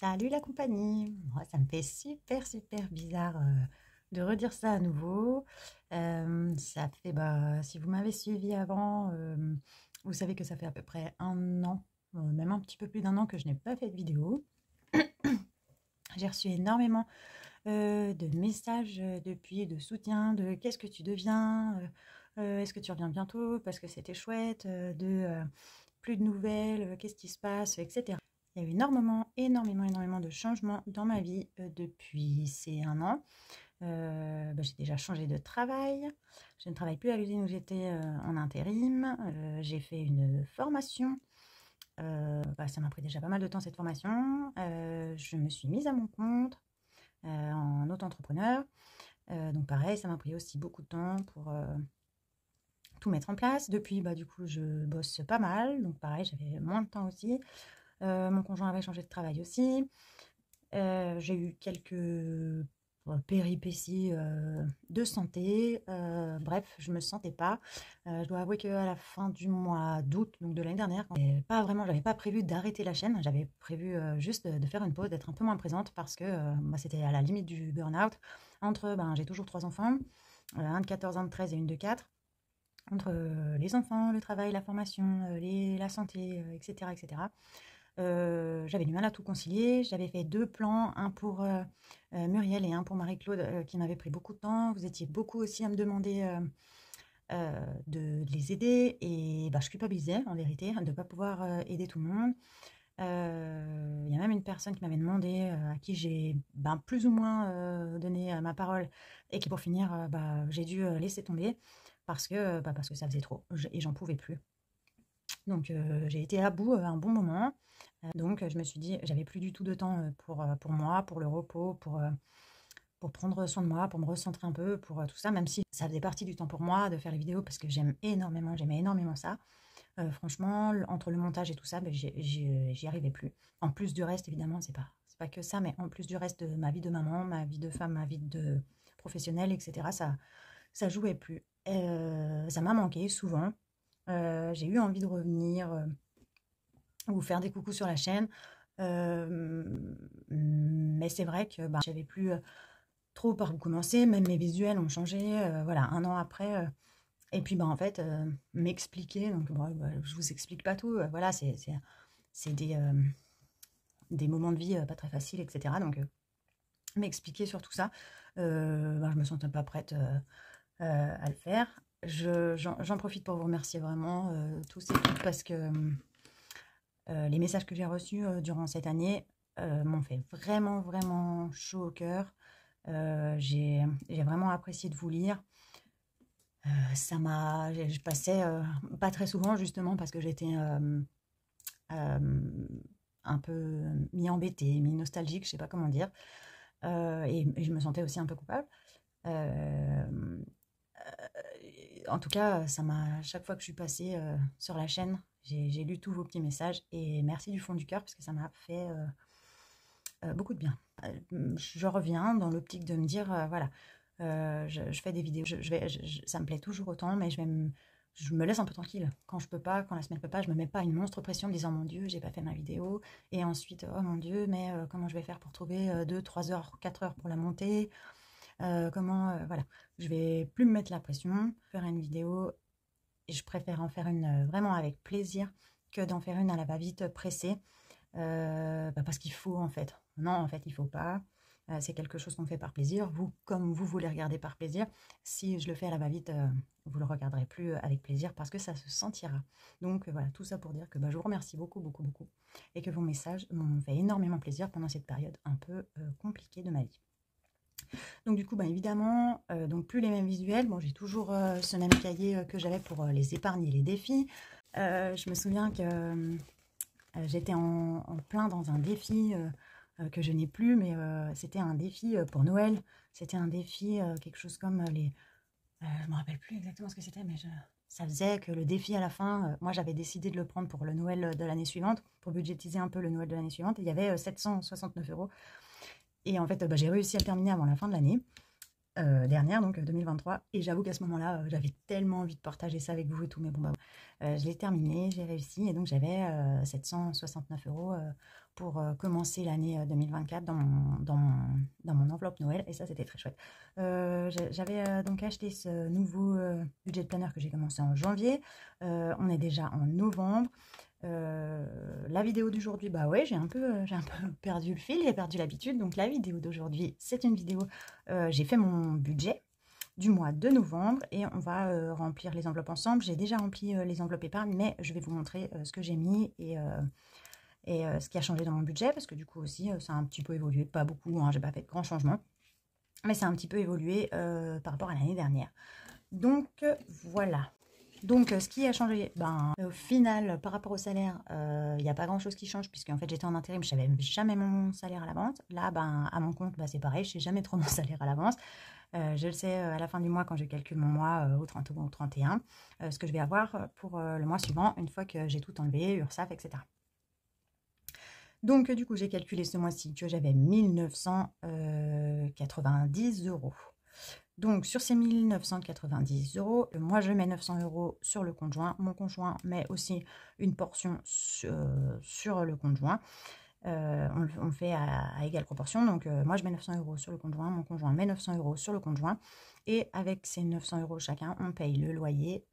Salut la compagnie! Moi, ça me fait super bizarre de redire ça à nouveau. Ça fait, si vous m'avez suivi avant, vous savez que ça fait à peu près un an, même un petit peu plus d'un an que je n'ai pas fait de vidéo. J'ai reçu énormément de messages depuis, de soutien, de qu'est-ce que tu deviens, est-ce que tu reviens bientôt parce que c'était chouette, plus de nouvelles, qu'est-ce qui se passe, etc. Il y a eu énormément de changements dans ma vie depuis ces un an. J'ai déjà changé de travail. Je ne travaille plus à l'usine où j'étais en intérim. J'ai fait une formation. Ça m'a pris déjà pas mal de temps cette formation. Je me suis mise à mon compte en auto-entrepreneur. Donc pareil, ça m'a pris aussi beaucoup de temps pour tout mettre en place. Depuis, du coup, je bosse pas mal. Donc pareil, j'avais moins de temps aussi. Mon conjoint avait changé de travail aussi. J'ai eu quelques péripéties de santé. Bref, je me sentais pas. Je dois avouer qu'à la fin du mois d'août, donc de l'année dernière, j'avais pas prévu d'arrêter la chaîne. J'avais prévu juste de faire une pause, d'être un peu moins présente parce que c'était à la limite du burn-out. J'ai toujours 3 enfants, un de 14 ans, de 13 et une de 4. Entre les enfants, le travail, la formation, la santé, etc. J'avais du mal à tout concilier. J'avais fait 2 plans, un pour Muriel et un pour Marie-Claude, qui m'avaient pris beaucoup de temps. Vous étiez beaucoup aussi à me demander de les aider et je culpabilisais en vérité de ne pas pouvoir aider tout le monde. Il y a même une personne qui m'avait demandé, à qui j'ai plus ou moins donné ma parole et qui pour finir, j'ai dû laisser tomber parce que ça faisait trop et j'en pouvais plus. Donc j'ai été à bout un bon moment. Donc je me suis dit, j'avais plus du tout de temps pour moi, pour le repos, pour prendre soin de moi, pour me recentrer un peu, pour tout ça, même si ça faisait partie du temps pour moi de faire les vidéos parce que j'aimais énormément ça. Franchement, entre le montage et tout ça, j'y arrivais plus. En plus du reste, évidemment, c'est pas que ça, mais en plus du reste de ma vie de maman, ma vie de femme, ma vie de professionnelle, etc., ça jouait plus. Ça m'a manqué souvent. J'ai eu envie de revenir ou faire des coucous sur la chaîne. Mais c'est vrai que j'avais plus trop par où commencer, même mes visuels ont changé, voilà, un an après. Et puis en fait, m'expliquer, donc je vous explique pas tout, voilà, c'est des moments de vie pas très faciles, etc. Donc m'expliquer sur tout ça, je me sentais pas prête à le faire. J'en profite pour vous remercier vraiment tous et toutes parce que les messages que j'ai reçus durant cette année m'ont fait vraiment chaud au cœur. J'ai vraiment apprécié de vous lire. Je passais pas très souvent justement parce que j'étais un peu mi-embêtée, mi-nostalgique, je sais pas comment dire. Et je me sentais aussi un peu coupable. En tout cas, chaque fois que je suis passée sur la chaîne, j'ai lu tous vos petits messages et merci du fond du cœur parce que ça m'a fait beaucoup de bien. Je reviens dans l'optique de me dire, voilà, je fais des vidéos, ça me plaît toujours autant, mais je me laisse un peu tranquille. Quand je peux pas, quand la semaine peut pas, je me mets pas une monstre pression en me disant mon Dieu, j'ai pas fait ma vidéo. Et ensuite, oh mon Dieu, mais comment je vais faire pour trouver 2, 3 heures, 4 heures pour la monter? Voilà, je vais plus me mettre la pression, faire une vidéo, et je préfère en faire une vraiment avec plaisir que d'en faire une à la va-vite pressée, parce qu'il faut en fait. Non, en fait, il faut pas. C'est quelque chose qu'on fait par plaisir. Vous, comme vous voulez regarder par plaisir, si je le fais à la va-vite, vous le regarderez plus avec plaisir parce que ça se sentira. Donc voilà, tout ça pour dire que je vous remercie beaucoup et que vos messages m'ont fait énormément plaisir pendant cette période un peu compliquée de ma vie. Donc du coup, évidemment, donc plus les mêmes visuels. Bon, j'ai toujours ce même cahier que j'avais pour les épargnes et les défis. Je me souviens que j'étais en plein dans un défi que je n'ai plus, mais c'était un défi pour Noël. C'était un défi, quelque chose comme je me rappelle plus exactement ce que c'était, mais ça faisait que le défi à la fin, moi j'avais décidé de le prendre pour le Noël de l'année suivante, pour budgétiser un peu le Noël de l'année suivante, et il y avait 769 €. Et en fait, j'ai réussi à le terminer avant la fin de l'année. dernière, donc 2023. Et j'avoue qu'à ce moment-là, j'avais tellement envie de partager ça avec vous et tout, mais bon, bah, je l'ai terminé, j'ai réussi, et donc j'avais 769 € pour commencer l'année 2024 dans mon enveloppe Noël, et ça, c'était très chouette. J'avais donc acheté ce nouveau budget planner que j'ai commencé en janvier. On est déjà en novembre. La vidéo d'aujourd'hui, bah ouais, j'ai un peu perdu le fil, j'ai perdu l'habitude. Donc la vidéo d'aujourd'hui, c'est une vidéo, j'ai fait mon budget du mois de novembre et on va remplir les enveloppes ensemble. J'ai déjà rempli les enveloppes épargne, mais je vais vous montrer ce que j'ai mis et ce qui a changé dans mon budget, parce que du coup aussi, ça a un petit peu évolué, pas beaucoup, hein, j'ai pas fait de grands changements, mais ça a un petit peu évolué par rapport à l'année dernière. Donc voilà. Donc, ce qui a changé, au final, par rapport au salaire, il n'y a pas grand-chose qui change, puisque en fait, j'étais en intérim, je ne savais jamais mon salaire à l'avance. Là, à mon compte, c'est pareil, je ne sais jamais trop mon salaire à l'avance. Je le sais à la fin du mois, quand je calcule mon mois au 30 ou au 31, ce que je vais avoir pour le mois suivant, une fois que j'ai tout enlevé, URSSAF, etc. Donc, du coup, j'ai calculé ce mois-ci que j'avais 1990 €. Donc, sur ces 1990 €, moi, je mets 900 € sur le conjoint. Mon conjoint met aussi une portion sur le conjoint. On le fait à égale proportion. Donc, moi, je mets 900 € sur le conjoint. Mon conjoint met 900 € sur le conjoint. Et avec ces 900 € chacun, on paye le loyer,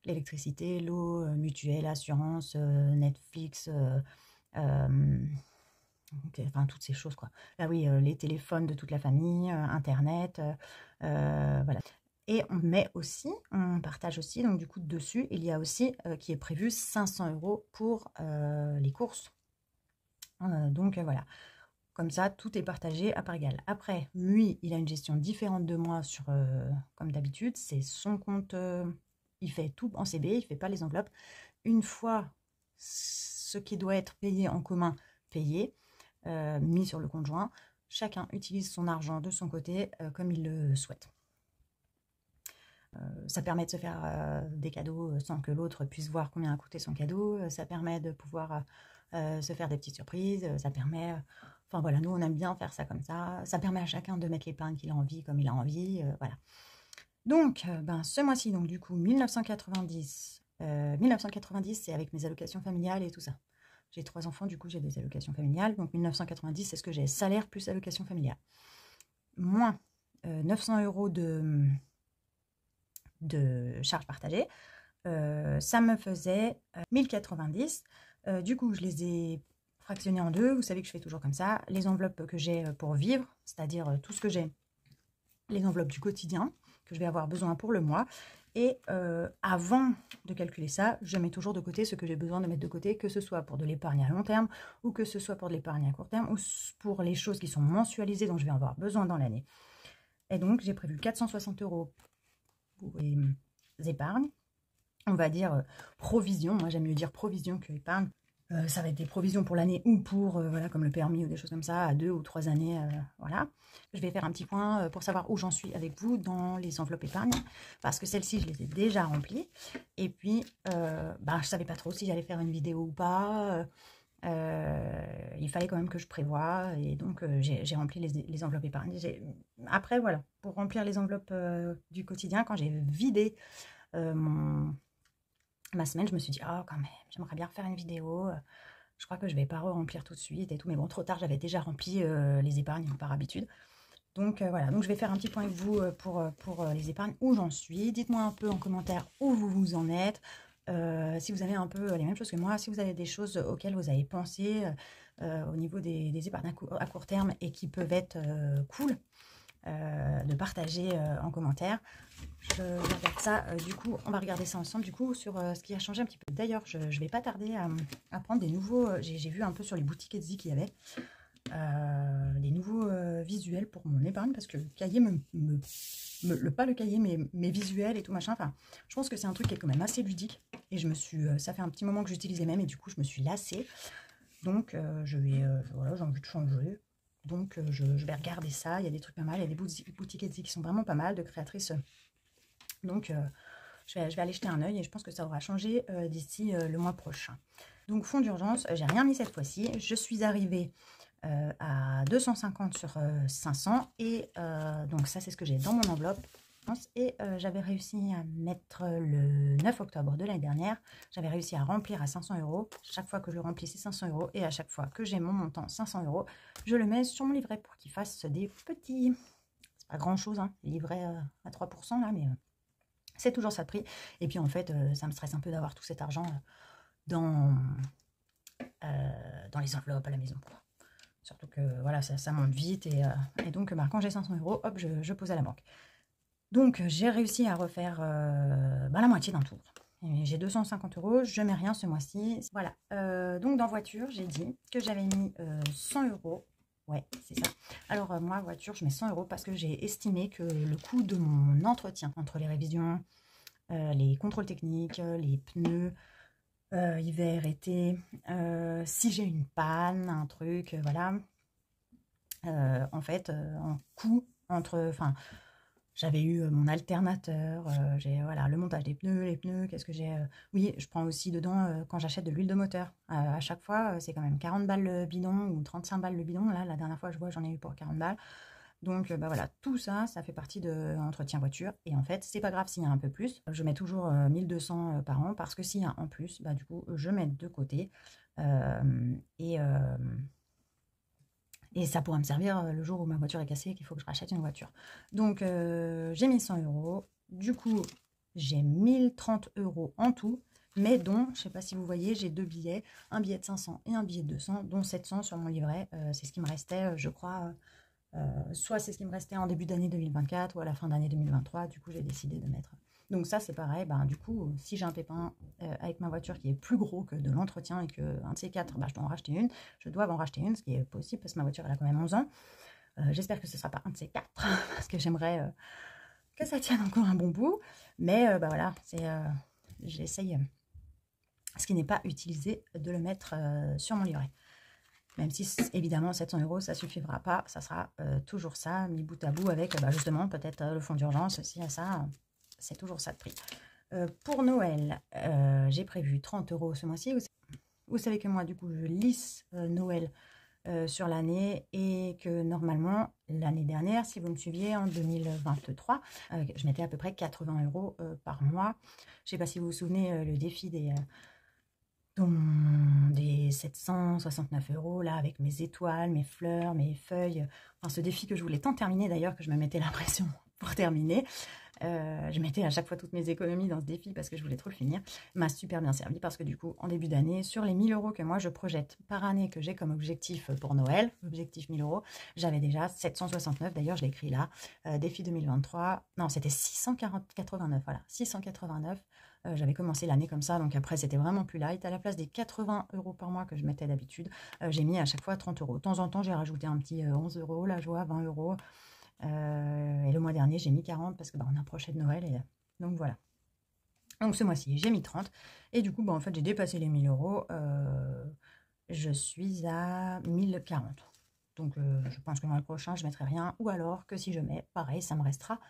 l'électricité, l'eau, mutuelle, assurance, Netflix, enfin toutes ces choses quoi. Là oui, les téléphones de toute la famille, internet, voilà. Et on partage aussi, donc du coup dessus, il y a aussi qui est prévu 500 € pour les courses. Donc voilà. Comme ça, tout est partagé à part égale. Après, lui, il a une gestion différente de moi sur, comme d'habitude. C'est son compte, il fait tout en CB, il ne fait pas les enveloppes. Une fois ce qui doit être payé en commun, payé, mis sur le conjoint, chacun utilise son argent de son côté comme il le souhaite. Ça permet de se faire des cadeaux sans que l'autre puisse voir combien a coûté son cadeau. Ça permet de pouvoir se faire des petites surprises. Ça permet... Enfin voilà, nous on aime bien faire ça comme ça. Ça permet à chacun de mettre l'épargne qu'il a envie, comme il a envie. Voilà. Donc, ce mois-ci, donc du coup, 1990, c'est avec mes allocations familiales et tout ça. J'ai 3 enfants, du coup, j'ai des allocations familiales. Donc, 1990, c'est ce que j'ai, salaire plus allocation familiale. Moins 900 € de charges partagées. Ça me faisait 1090. Du coup, je les ai fractionnés en deux. Vous savez que je fais toujours comme ça. Les enveloppes que j'ai pour vivre, c'est-à-dire tout ce que j'ai, les enveloppes du quotidien que je vais avoir besoin pour le mois. Et avant de calculer ça, je mets toujours de côté ce que j'ai besoin de mettre de côté, que ce soit pour de l'épargne à long terme, ou que ce soit pour de l'épargne à court terme, ou pour les choses qui sont mensualisées dont je vais avoir besoin dans l'année. Et donc, j'ai prévu 460 € pour les épargnes. On va dire provision, moi j'aime mieux dire provision que épargne. Ça va être des provisions pour l'année ou pour, voilà, comme le permis ou des choses comme ça, à 2 ou 3 années, voilà. Je vais faire un petit point pour savoir où j'en suis avec vous dans les enveloppes épargne, parce que celles-ci, je les ai déjà remplies. Et puis, je savais pas trop si j'allais faire une vidéo ou pas. Il fallait quand même que je prévoie, et donc j'ai rempli les enveloppes épargne. Après, voilà, pour remplir les enveloppes du quotidien, quand j'ai vidé ma semaine, je me suis dit, oh quand même, j'aimerais bien refaire une vidéo. Je crois que je vais pas remplir tout de suite et tout. Mais bon, trop tard, j'avais déjà rempli les épargnes par habitude. Donc voilà, donc je vais faire un petit point avec vous pour les épargnes, où j'en suis. Dites-moi un peu en commentaire où vous en êtes. Si vous avez un peu les mêmes choses que moi, si vous avez des choses auxquelles vous avez pensé au niveau des épargnes à court terme et qui peuvent être cool, de partager en commentaire. Je regarde ça, du coup, on va regarder ça ensemble, du coup, sur ce qui a changé un petit peu. D'ailleurs, je ne vais pas tarder à prendre des nouveaux, j'ai vu un peu sur les boutiques Etsy qu'il y avait, des nouveaux visuels pour mon épargne, parce que le cahier, pas le cahier, mais mes visuels et tout machin, enfin, je pense que c'est un truc qui est quand même assez ludique, et ça fait un petit moment que j'utilisais même, et du coup, je me suis lassée, donc voilà, j'ai envie de changer. Donc, je vais regarder ça. Il y a des trucs pas mal. Il y a des boutiques Etsy qui sont vraiment pas mal, de créatrices. Donc, je vais aller jeter un œil, et je pense que ça aura changé d'ici le mois prochain. Donc, fonds d'urgence, j'ai rien mis cette fois-ci. Je suis arrivée à 250 sur 500. Et donc ça, c'est ce que j'ai dans mon enveloppe. Et j'avais réussi à mettre le 9 octobre de l'année dernière, j'avais réussi à remplir à 500 €. Chaque fois que je le remplis, c'est 500 €. Et à chaque fois que j'ai mon montant 500 €, je le mets sur mon livret pour qu'il fasse des petits... C'est pas grand chose, hein, livret à 3% là, mais c'est toujours ça de prix. Et puis en fait, ça me stresse un peu d'avoir tout cet argent dans les enveloppes à la maison, quoi. Surtout que voilà, ça monte vite. Et donc quand j'ai 500 €, hop, je pose à la banque. Donc, j'ai réussi à refaire la moitié d'un tour. J'ai 250 €, je mets rien ce mois-ci. Voilà. Donc, dans voiture, j'ai dit que j'avais mis 100 €. Ouais, c'est ça. Alors, moi, voiture, je mets 100 € parce que j'ai estimé que le coût de mon entretien, entre les révisions, les contrôles techniques, les pneus, hiver, été, si j'ai une panne, un truc, voilà. En fait, en coût, enfin... J'avais eu mon alternateur, j'ai voilà, le montage des pneus, les pneus, qu'est-ce que j'ai oui, je prends aussi dedans quand j'achète de l'huile de moteur. À chaque fois, c'est quand même 40 balles le bidon ou 35 balles le bidon. Là, la dernière fois, je vois, j'en ai eu pour 40 balles. Donc, voilà, tout ça, ça fait partie de l'entretien voiture. Et en fait, c'est pas grave s'il y a un peu plus. Je mets toujours 1200 par an parce que s'il y a en plus, bah, du coup, je mets de côté. Et ça pourra me servir le jour où ma voiture est cassée et qu'il faut que je rachète une voiture. Donc, j'ai mis 100 €. Du coup, j'ai 1030 € en tout. Mais dont, je ne sais pas si vous voyez, j'ai deux billets. Un billet de 500 et un billet de 200, dont 700 sur mon livret. C'est ce qui me restait, je crois. Soit c'est ce qui me restait en début d'année 2024 ou à la fin d'année 2023. Du coup, j'ai décidé de mettre... Donc ça, c'est pareil. Ben, du coup, si j'ai un pépin avec ma voiture qui est plus gros que de l'entretien et qu'un de ces quatre, ben, je dois en racheter une. Je dois en racheter une, ce qui est possible parce que ma voiture, elle a quand même 11 ans. J'espère que ce ne sera pas un de ces quatre parce que j'aimerais que ça tienne encore un bon bout. Mais ben, voilà, j'essaye, ce qui n'est pas utilisé, de le mettre sur mon livret. Même si, évidemment, 700 €, ça ne suffira pas. Ça sera toujours ça, mis bout à bout avec, justement, peut-être le fonds d'urgence, si à ça, c'est toujours ça de prix. Pour Noël, j'ai prévu 30 € ce mois-ci. Vous savez que moi, du coup, je lisse Noël sur l'année et que normalement, l'année dernière, si vous me suiviez en 2023, je mettais à peu près 80 € par mois. Je ne sais pas si vous vous souvenez, le défi des 769 € là, avec mes étoiles, mes fleurs, mes feuilles. Enfin, ce défi que je voulais tant terminer d'ailleurs que je me mettais la pression pour terminer. Je mettais à chaque fois toutes mes économies dans ce défi parce que je voulais trop le finir. M'a super bien servi parce que du coup, en début d'année, sur les 1000 € que moi je projette par année, que j'ai comme objectif pour Noël, objectif 1000 €, j'avais déjà 769. D'ailleurs, je l'ai écrit là, défi 2023. Non, c'était 689. Voilà, 689. J'avais commencé l'année comme ça, donc après c'était vraiment plus light. À la place des 80 € par mois que je mettais d'habitude, j'ai mis à chaque fois 30 €. De temps en temps, j'ai rajouté un petit 11 €, la joie, 20 €. Et le mois dernier, j'ai mis 40 parce que on approchait de Noël. Et donc voilà. Donc ce mois-ci, j'ai mis 30. Et du coup, en fait, j'ai dépassé les 1000 €. Je suis à 1040. Donc je pense que le mois prochain, je ne mettrai rien. Ou alors que si je mets, pareil, ça me restera.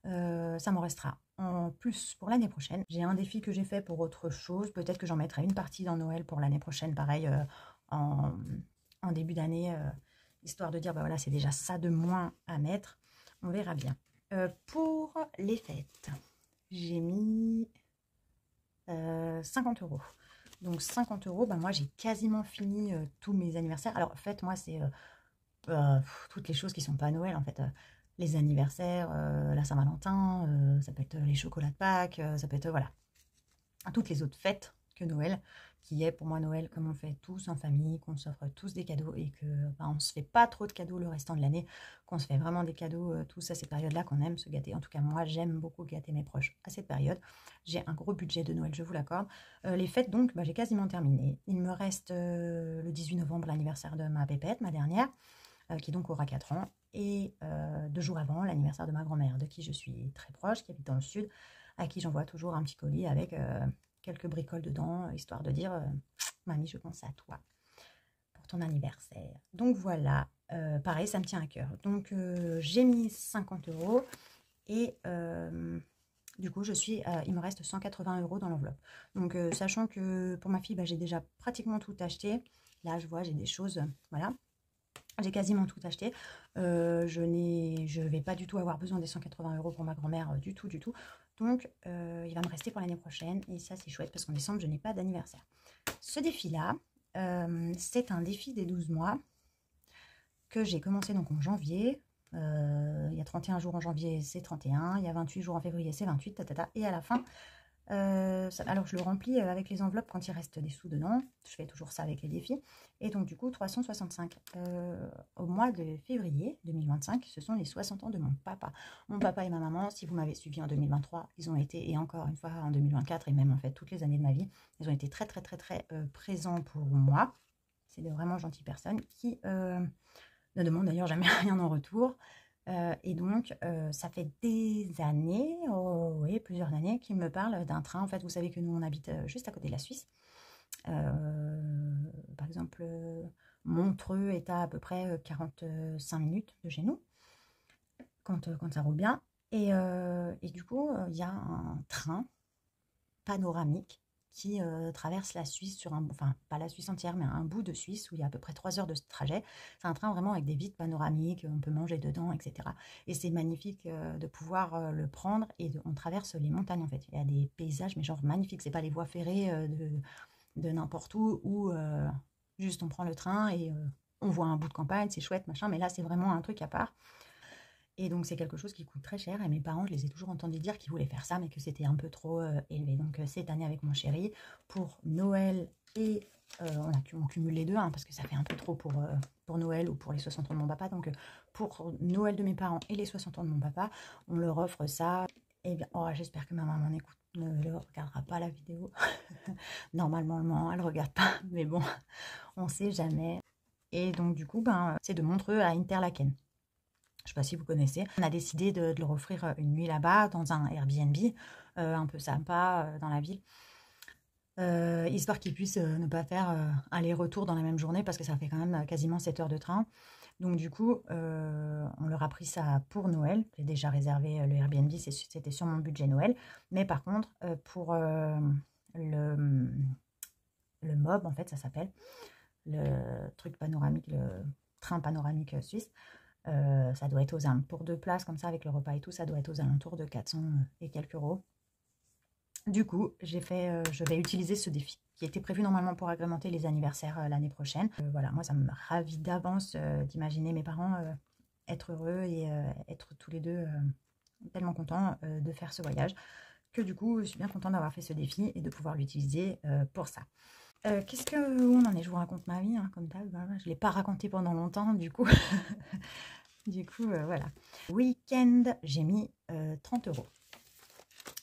Ça m'en restera en plus pour l'année prochaine. J'ai un défi que j'ai fait pour autre chose. Peut-être que j'en mettrai une partie dans Noël pour l'année prochaine, pareil, en début d'année, histoire de dire, voilà, c'est déjà ça de moins à mettre. On verra bien. Pour les fêtes, j'ai mis 50 €. Donc 50 €, moi j'ai quasiment fini tous mes anniversaires. Alors en fait, moi c'est toutes les choses qui sont pas à Noël en fait. Les anniversaires, la Saint-Valentin, ça peut être les chocolats de Pâques, ça peut être, voilà, toutes les autres fêtes que Noël, qui est pour moi Noël comme on fait tous en famille, qu'on s'offre tous des cadeaux et que on ne se fait pas trop de cadeaux le restant de l'année, qu'on se fait vraiment des cadeaux tous à ces périodes-là, qu'on aime se gâter. En tout cas, moi, j'aime beaucoup gâter mes proches à cette période. J'ai un gros budget de Noël, je vous l'accorde. Les fêtes, donc, j'ai quasiment terminé. Il me reste le 18 novembre, l'anniversaire de ma pépette, ma dernière, qui donc aura 4 ans. Et 2 jours avant, l'anniversaire de ma grand-mère, de qui je suis très proche, qui habite dans le sud, à qui j'envoie toujours un petit colis avec quelques bricoles dedans, histoire de dire mamie, je pense à toi pour ton anniversaire. Donc voilà, pareil, ça me tient à cœur. Donc j'ai mis 50 € et du coup, il me reste 180 € dans l'enveloppe. Donc sachant que pour ma fille, j'ai déjà pratiquement tout acheté. Là, je vois, j'ai des choses, voilà. J'ai quasiment tout acheté. Je vais pas du tout avoir besoin des 180 € pour ma grand-mère, du tout, du tout. Donc, il va me rester pour l'année prochaine. Et ça, c'est chouette parce qu'en décembre, je n'ai pas d'anniversaire. Ce défi-là, c'est un défi des 12 mois que j'ai commencé donc en janvier. Il y a 31 jours en janvier, c'est 31. Il y a 28 jours en février, c'est 28. Tatata. Et à la fin, alors je le remplis avec les enveloppes quand il reste des sous dedans. Je fais toujours ça avec les défis. Et donc du coup 365 au mois de février 2025, ce sont les 60 ans de mon papa. Mon papa et ma maman, si vous m'avez suivi en 2023, ils ont été, et encore une fois en 2024 et même en fait toutes les années de ma vie, ils ont été très très très très présents pour moi. C'est de vraiment gentilles personnes qui ne demandent d'ailleurs jamais rien en retour. Et donc, ça fait des années, oui, plusieurs années, qu'il me parle d'un train. En fait, vous savez que nous, on habite juste à côté de la Suisse. Par exemple, Montreux est à peu près 45 minutes de chez nous, quand ça roule bien. Et du coup, il y a un train panoramique qui traverse la Suisse sur enfin pas la Suisse entière, mais un bout de Suisse où il y a à peu près 3 heures de trajet. C'est un train vraiment avec des vitres panoramiques, on peut manger dedans, etc. Et c'est magnifique de pouvoir le prendre et on traverse les montagnes en fait. Il y a des paysages mais genre magnifiques, c'est pas les voies ferrées de n'importe où juste on prend le train et on voit un bout de campagne, c'est chouette, machin, mais là c'est vraiment un truc à part. Et donc, c'est quelque chose qui coûte très cher. Et mes parents, je les ai toujours entendus dire qu'ils voulaient faire ça, mais que c'était un peu trop élevé. Donc, cette année, avec mon chéri, pour Noël et... on cumule les deux, hein, parce que ça fait un peu trop pour Noël ou pour les 60 ans de mon papa. Donc, pour Noël de mes parents et les 60 ans de mon papa, on leur offre ça. Et bien, oh, j'espère que ma maman ne regardera pas la vidéo. Normalement, non, elle ne regarde pas. Mais bon, on ne sait jamais. Et donc, du coup, c'est de Montreux à Interlaken. Je ne sais pas si vous connaissez. On a décidé de leur offrir une nuit là-bas, dans un Airbnb, un peu sympa, dans la ville. Histoire qu'ils puissent ne pas faire aller-retour dans la même journée, parce que ça fait quand même quasiment 7 heures de train. Donc du coup, on leur a pris ça pour Noël. J'ai déjà réservé le Airbnb, c'était sur mon budget Noël. Mais par contre, pour le MOB, en fait, ça s'appelle, le truc panoramique, le train panoramique suisse, ça doit être aux alentours, pour 2 places comme ça avec le repas et tout, ça doit être aux alentours de 400 et quelques euros. Du coup, je vais utiliser ce défi qui était prévu normalement pour agrémenter les anniversaires l'année prochaine. Voilà, moi ça me ravit d'avance d'imaginer mes parents être heureux et être tous les deux tellement contents de faire ce voyage, que du coup je suis bien contente d'avoir fait ce défi et de pouvoir l'utiliser pour ça. Qu'est-ce qu'on en est? Je vous raconte ma vie, hein, comme d'hab. Je ne l'ai pas raconté pendant longtemps, du coup. Du coup, voilà. Week-end, j'ai mis 30 €.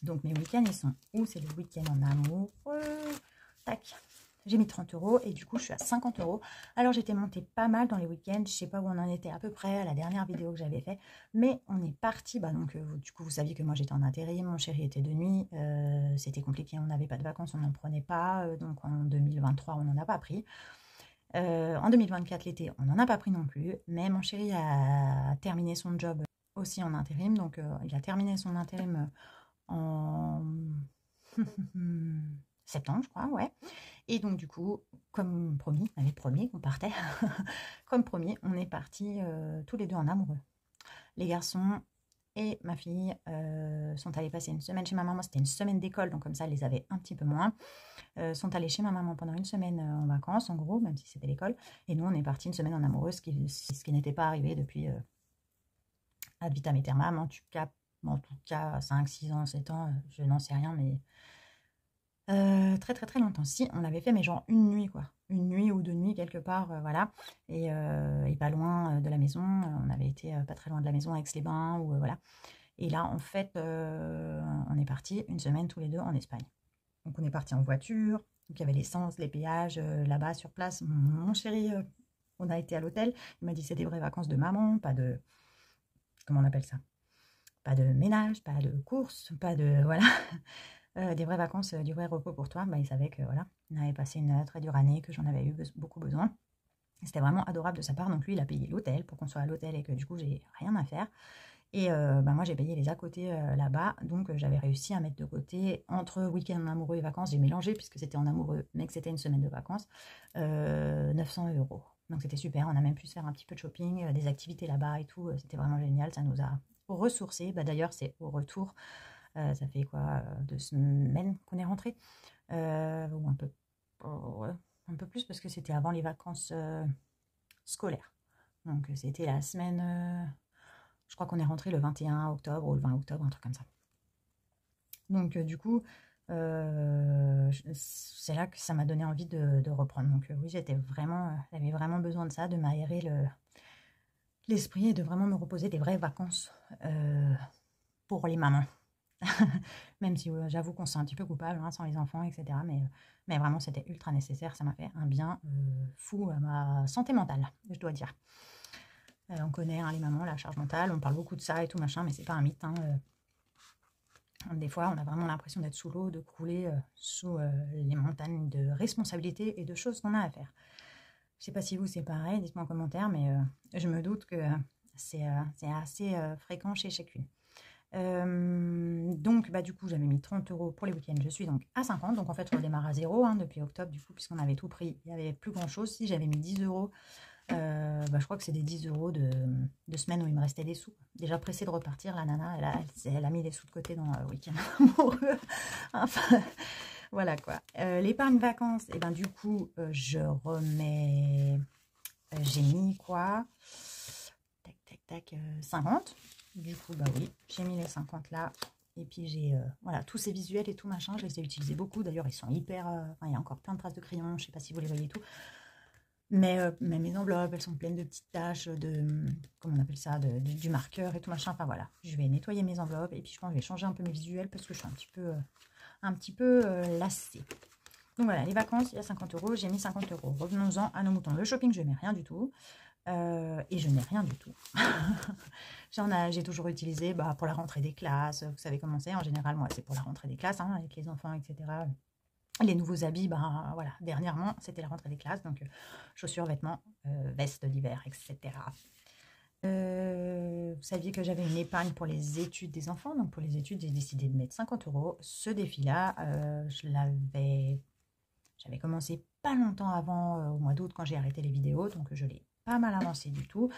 Donc, mes week-ends, ils sont où? C'est le week-end en amour. Tac. J'ai mis 30 € et du coup, je suis à 50 €. Alors, j'étais montée pas mal dans les week-ends. Je sais pas où on en était à peu près à la dernière vidéo que j'avais fait. Mais on est parti. Donc, du coup, vous saviez que moi, j'étais en intérim. Mon chéri était de nuit. C'était compliqué. On n'avait pas de vacances. On n'en prenait pas. Donc, en 2023, on n'en a pas pris. En 2024, l'été, on n'en a pas pris non plus. Mais mon chéri a terminé son job aussi en intérim. Donc, il a terminé son intérim en septembre, je crois, ouais. Et donc, du coup, comme promis, on avait promis qu'on partait. Comme promis, on est partis tous les deux en amoureux. Les garçons et ma fille sont allés passer une semaine chez ma maman. C'était une semaine d'école, donc comme ça, elle les avait un petit peu moins. Sont allés chez ma maman pendant une semaine en vacances, en gros, même si c'était l'école. Et nous, on est partis une semaine en amoureux, ce qui n'était pas arrivé depuis ad vitam aeternam, en tout cas 5, 6 ans, 7 ans, je n'en sais rien, mais très très très longtemps. Si, on l'avait fait, mais genre une nuit, quoi. Une nuit ou 2 nuits, quelque part, voilà. Et pas loin de la maison. On avait été pas très loin de la maison, à Aix-les-Bains, ou voilà. Et là, en fait, on est partis une semaine tous les deux en Espagne. Donc, on est parti en voiture. Donc, il y avait l'essence, les péages là-bas sur place. Mon chéri, on a été à l'hôtel. Il m'a dit c'est des vraies vacances de maman, pas de... Comment on appelle ça? Pas de ménage, pas de courses, pas de... Voilà. Des vraies vacances, du vrai repos pour toi. Il savait que voilà, on avait passé une très dure année, que j'en avais eu beaucoup besoin. C'était vraiment adorable de sa part. Donc lui, il a payé l'hôtel pour qu'on soit à l'hôtel et que du coup, j'ai rien à faire. Et moi, j'ai payé les à côté là-bas. Donc, j'avais réussi à mettre de côté, entre week-end amoureux et vacances, j'ai mélangé puisque c'était en amoureux, mais que c'était une semaine de vacances, 900 €. Donc c'était super, on a même pu se faire un petit peu de shopping, des activités là-bas et tout, c'était vraiment génial, ça nous a ressourcés. Bah, d'ailleurs, c'est au retour, ça fait quoi, 2 semaines qu'on est rentré, ou ouais, un peu plus parce que c'était avant les vacances scolaires. Donc c'était la semaine, je crois qu'on est rentré le 21 octobre ou le 20 octobre, un truc comme ça. Donc du coup, c'est là que ça m'a donné envie de reprendre. Donc oui, j'avais vraiment besoin de ça, de m'aérer l'esprit et de vraiment me reposer, des vraies vacances pour les mamans. Même si j'avoue qu'on se sent un petit peu coupable hein, sans les enfants, etc. Mais vraiment, c'était ultra nécessaire. Ça m'a fait un bien fou à ma santé mentale, je dois dire. On connaît hein, les mamans, la charge mentale, on parle beaucoup de ça et tout machin, mais c'est pas un mythe. Hein, des fois, on a vraiment l'impression d'être sous l'eau, de crouler sous les montagnes de responsabilités et de choses qu'on a à faire. Je sais pas si vous c'est pareil, dites-moi en commentaire, mais je me doute que c'est assez fréquent chez chacune. Donc bah du coup j'avais mis 30 € pour les week-ends, je suis donc à 50, donc en fait on redémarre à 0 hein, depuis octobre du coup puisqu'on avait tout pris, il n'y avait plus grand chose. Si j'avais mis 10 €, bah, je crois que c'est des 10 € de semaine où il me restait des sous. Déjà pressée de repartir, la nana elle a mis des sous de côté dans le week-end amoureux. Enfin voilà quoi. L'épargne vacances, et ben du coup je remets, j'ai mis quoi, tac tac tac, 50. Du coup, bah oui, j'ai mis les 50 là. Et puis j'ai, voilà, tous ces visuels et tout machin, je les ai utilisés beaucoup. D'ailleurs, ils sont hyper... enfin, il y a encore plein de traces de crayon, je sais pas si vous les voyez et tout. Mais mes enveloppes, elles sont pleines de petites taches de... Comment on appelle ça, du marqueur et tout machin. Enfin voilà, je vais nettoyer mes enveloppes. Et puis je pense que je vais changer un peu mes visuels parce que je suis un petit peu lassée. Donc voilà, les vacances, il y a 50 €, j'ai mis 50 €. Revenons-en à nos moutons. Le shopping, je n'ai rien du tout. Et je n'ai rien du tout. J'ai toujours utilisé pour la rentrée des classes. Vous savez comment c'est. En général, moi, c'est pour la rentrée des classes, hein, avec les enfants, etc. Les nouveaux habits, voilà. Dernièrement, c'était la rentrée des classes. Donc, chaussures, vêtements, vestes d'hiver, etc. Vous saviez que j'avais une épargne pour les études des enfants. Donc, pour les études, j'ai décidé de mettre 50 €. Ce défi-là, j'avais commencé pas longtemps avant, au mois d'août, quand j'ai arrêté les vidéos. Donc, je l'ai pas mal avancé du tout.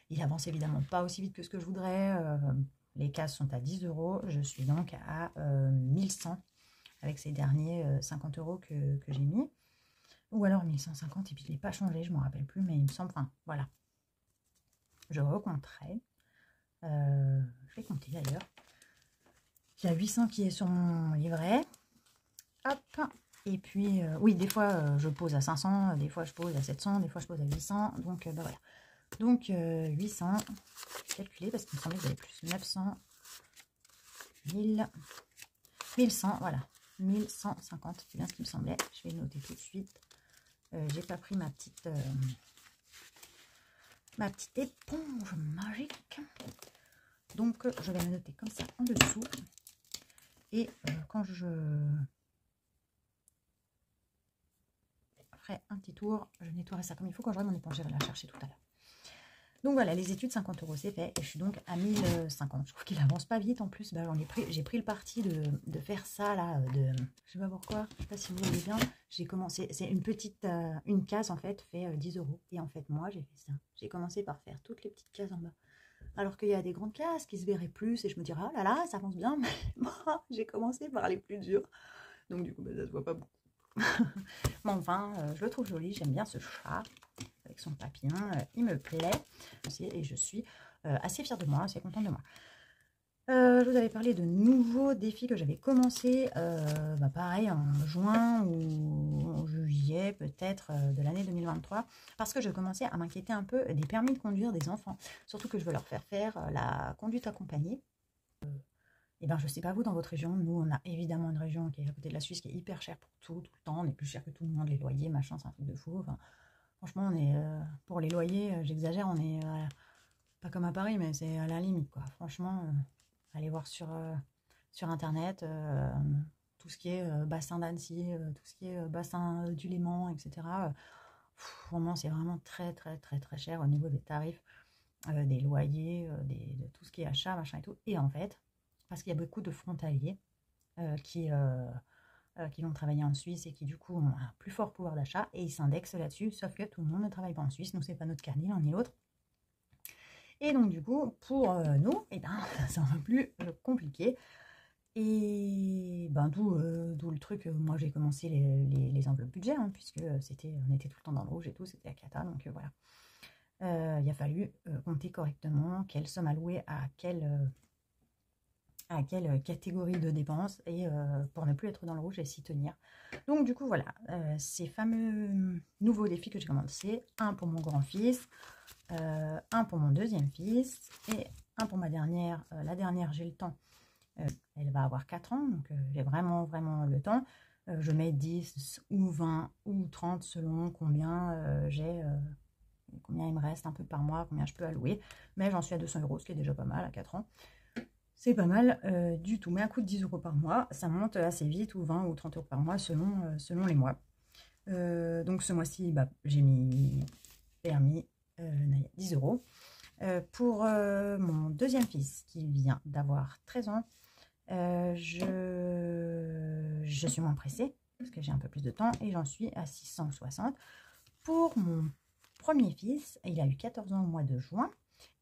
Il avance évidemment pas aussi vite que ce que je voudrais. Les cases sont à 10 €. Je suis donc à 1100 avec ces derniers 50 € que j'ai mis. Ou alors 1150 et puis je ne l'ai pas changé, je ne m'en rappelle plus, mais il me semble, enfin voilà. Je recompterai. Je vais compter d'ailleurs. Il y a 800 qui est sur mon livret. Hop. Et puis, oui, des fois je pose à 500, des fois je pose à 700, des fois je pose à 800. Donc voilà. Donc 800, je vais calculer parce qu'il me semblait que j'avais plus. 900, 1000, 1100, voilà. 1150, c'est bien ce qui me semblait. Je vais noter tout de suite. J'ai pas pris ma petite éponge magique. Donc je vais la noter comme ça en dessous. Et quand je ferai un petit tour, je nettoierai ça comme il faut. Quand j'aurai mon éponge, je vais la chercher tout à l'heure. Donc voilà, les études, 50 € c'est fait. Et je suis donc à 1050. Je trouve qu'il avance pas vite en plus. Bah, j'ai pris le parti de faire ça là. Je sais pas pourquoi, je sais pas si vous voyez bien. J'ai commencé, c'est une petite, une case en fait, fait 10 €. Et en fait, moi, j'ai fait ça. J'ai commencé par faire toutes les petites cases en bas. Alors qu'il y a des grandes cases qui se verraient plus. Et je me dirais, oh là là, ça avance bien. Mais moi, j'ai commencé par les plus durs. Donc du coup, bah, ça se voit pas beaucoup. Bon, enfin, je le trouve joli. J'aime bien ce chat avec son papillon, il me plaît et je suis assez fière de moi, assez contente de moi. Je vous avais parlé de nouveaux défis que j'avais commencé, pareil en juin ou en juillet peut-être de l'année 2023, parce que je commençais à m'inquiéter un peu des permis de conduire des enfants, surtout que je veux leur faire la conduite accompagnée. Et ben je sais pas vous dans votre région, nous on a évidemment une région qui est à côté de la Suisse qui est hyper chère pour tout le temps, on est plus cher que tout le monde, les loyers, machin, c'est un truc de fou, enfin, franchement, on est pour les loyers, j'exagère, on est pas comme à Paris, mais c'est à la limite, quoi. Franchement, allez voir sur Internet tout ce qui est bassin d'Annecy, tout ce qui est bassin du Léman, etc. Vraiment, c'est vraiment très, très, très, très cher au niveau des tarifs, des loyers, de tout ce qui est achat, machin et tout. Et en fait, parce qu'il y a beaucoup de frontaliers qui qui vont travailler en Suisse et qui du coup ont un plus fort pouvoir d'achat et ils s'indexent là-dessus, sauf que tout le monde ne travaille pas en Suisse, donc c'est pas notre cas ni l'un ni l'autre. Et donc du coup, pour nous, et ben, c'est un peu plus compliqué. Et ben, d'où le truc, moi j'ai commencé les enveloppes budget, hein, puisque on était tout le temps dans le rouge et tout, c'était la cata, donc voilà. Il a fallu compter correctement quelle somme allouée à quelle catégorie de dépenses et pour ne plus être dans le rouge et s'y tenir. Donc du coup voilà, ces fameux nouveaux défis que j'ai commencé, un pour mon grand-fils, un pour mon deuxième fils et un pour ma dernière. La dernière, j'ai le temps. Elle va avoir 4 ans, donc j'ai vraiment le temps. Je mets 10 ou 20 ou 30 selon combien combien il me reste un peu par mois, combien je peux allouer. Mais j'en suis à 200 €, ce qui est déjà pas mal à 4 ans. C'est pas mal du tout. Mais un coût de 10 € par mois, ça monte assez vite, ou 20 ou 30 € par mois selon les mois. Donc ce mois-ci, bah, j'ai mis permis 10 €. Pour mon deuxième fils qui vient d'avoir 13 ans, je suis moins pressée parce que j'ai un peu plus de temps et j'en suis à 660. Pour mon premier fils, il a eu 14 ans au mois de juin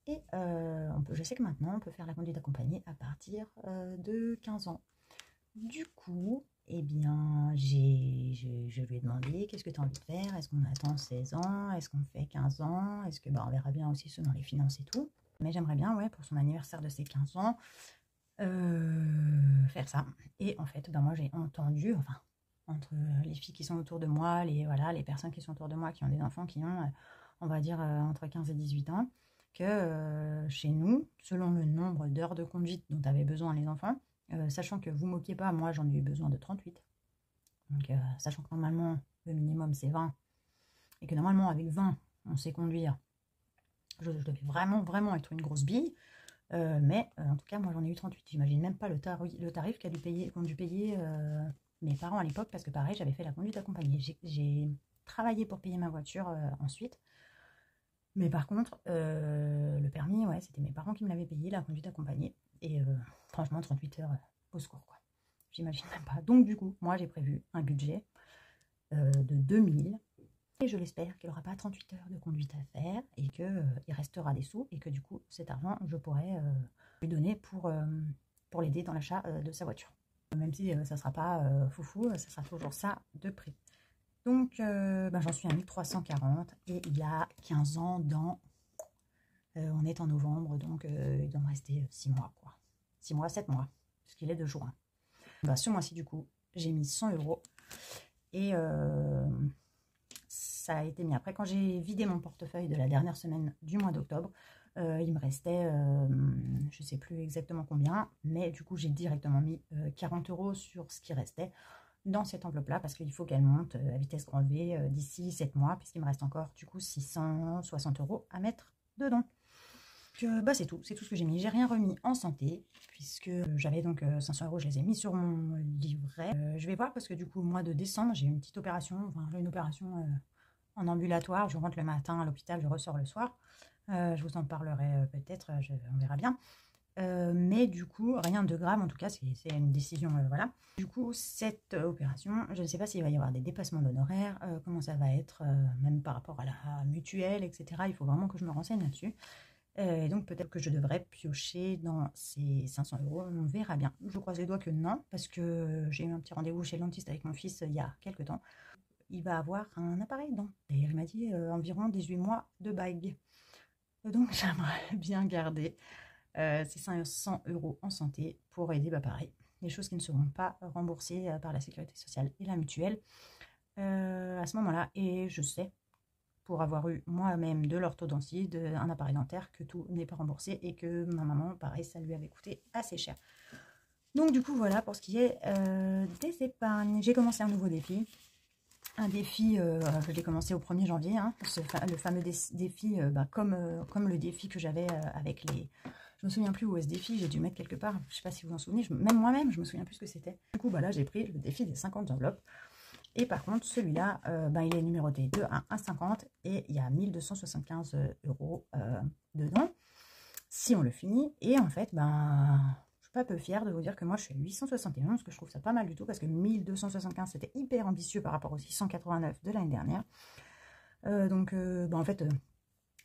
et je sais que maintenant on peut faire la conduite accompagnée à partir de 15 ans. Du coup, eh bien, je lui ai demandé qu'est-ce que tu as envie de faire, est-ce qu'on attend 16 ans, est-ce qu'on fait 15 ans, est-ce que, bah, on verra bien aussi selon les finances et tout. Mais j'aimerais bien, ouais, pour son anniversaire de ses 15 ans, faire ça. Et en fait, bah, moi j'ai entendu, enfin, entre les filles qui sont autour de moi, les personnes qui sont autour de moi, qui ont des enfants qui ont, on va dire, entre 15 et 18 ans, que chez nous, selon le nombre d'heures de conduite dont avaient besoin les enfants, sachant que vous moquez pas, moi j'en ai eu besoin de 38. Donc, sachant que normalement le minimum c'est 20 et que normalement avec 20 on sait conduire, je devais vraiment être une grosse bille. Mais en tout cas moi j'en ai eu 38. J'imagine même pas le tarif qu'ont dû payer mes parents à l'époque, parce que pareil j'avais fait la conduite accompagnée. J'ai travaillé pour payer ma voiture ensuite. Mais par contre, le permis, ouais, c'était mes parents qui me l'avaient payé, la conduite accompagnée. Et franchement, 38 heures au secours, quoi. J'imagine même pas. Donc, du coup, moi, j'ai prévu un budget de 2000. Et je l'espère qu'il n'aura pas 38 heures de conduite à faire et qu'il restera des sous. Et que du coup, cet argent, je pourrais lui donner pour l'aider dans l'achat de sa voiture. Même si ça ne sera pas foufou, ça sera toujours ça de prix. Donc, j'en suis à 1340 et il y a 15 ans on est en novembre, donc il doit me rester 6 mois, quoi. 6 mois, 7 mois, puisqu'il est de juin. Ce mois-ci, du coup, j'ai mis 100 € et ça a été mis. Après, quand j'ai vidé mon portefeuille de la dernière semaine du mois d'octobre, il me restait, je ne sais plus exactement combien, mais du coup, j'ai directement mis 40 € sur ce qui restait dans cette enveloppe-là, parce qu'il faut qu'elle monte à vitesse grand V d'ici 7 mois, puisqu'il me reste encore du coup 660 € à mettre dedans. Donc, c'est tout ce que j'ai mis. J'ai rien remis en santé, puisque j'avais donc 500 €, je les ai mis sur mon livret. Je vais voir, parce que du coup, au mois de décembre, j'ai une petite opération, une opération en ambulatoire. Je rentre le matin à l'hôpital, je ressors le soir. Je vous en parlerai peut-être, on verra bien. Mais du coup, rien de grave, en tout cas, c'est une décision, voilà. Du coup, cette opération, je ne sais pas s'il va y avoir des dépassements d'honoraires, comment ça va être, même par rapport à la mutuelle, etc. Il faut vraiment que je me renseigne là-dessus. Et donc, peut-être que je devrais piocher dans ces 500 €, on verra bien. Je croise les doigts que non, parce que j'ai eu un petit rendez-vous chez le dentiste avec mon fils il y a quelques temps. Il va avoir un appareil dent. Et il m'a dit environ 18 mois de bague. Donc, j'aimerais bien garder ces 500 € en santé pour aider, pareil, les choses qui ne seront pas remboursées par la sécurité sociale et la mutuelle à ce moment-là. Et je sais, pour avoir eu moi-même de l'orthodontie, un appareil dentaire, que tout n'est pas remboursé et que ma maman, pareil, ça lui avait coûté assez cher. Donc du coup, voilà pour ce qui est des épargnes. J'ai commencé un nouveau défi. Un défi, je l'ai commencé au 1er janvier, hein, le fameux défi, comme le défi que j'avais avec les... Je me souviens plus où est ce défi, j'ai dû mettre quelque part, je sais pas si vous en souvenez, même moi-même, je me souviens plus ce que c'était. Du coup, là, j'ai pris le défi des 50 enveloppes. Et par contre, celui-là, il est numéroté de 1 à 50 et il y a 1275 € dedans, si on le finit. Et en fait, suis pas peu fière de vous dire que moi je suis à 871, parce que je trouve ça pas mal du tout, parce que 1275 c'était hyper ambitieux par rapport aux 689 de l'année dernière. En fait,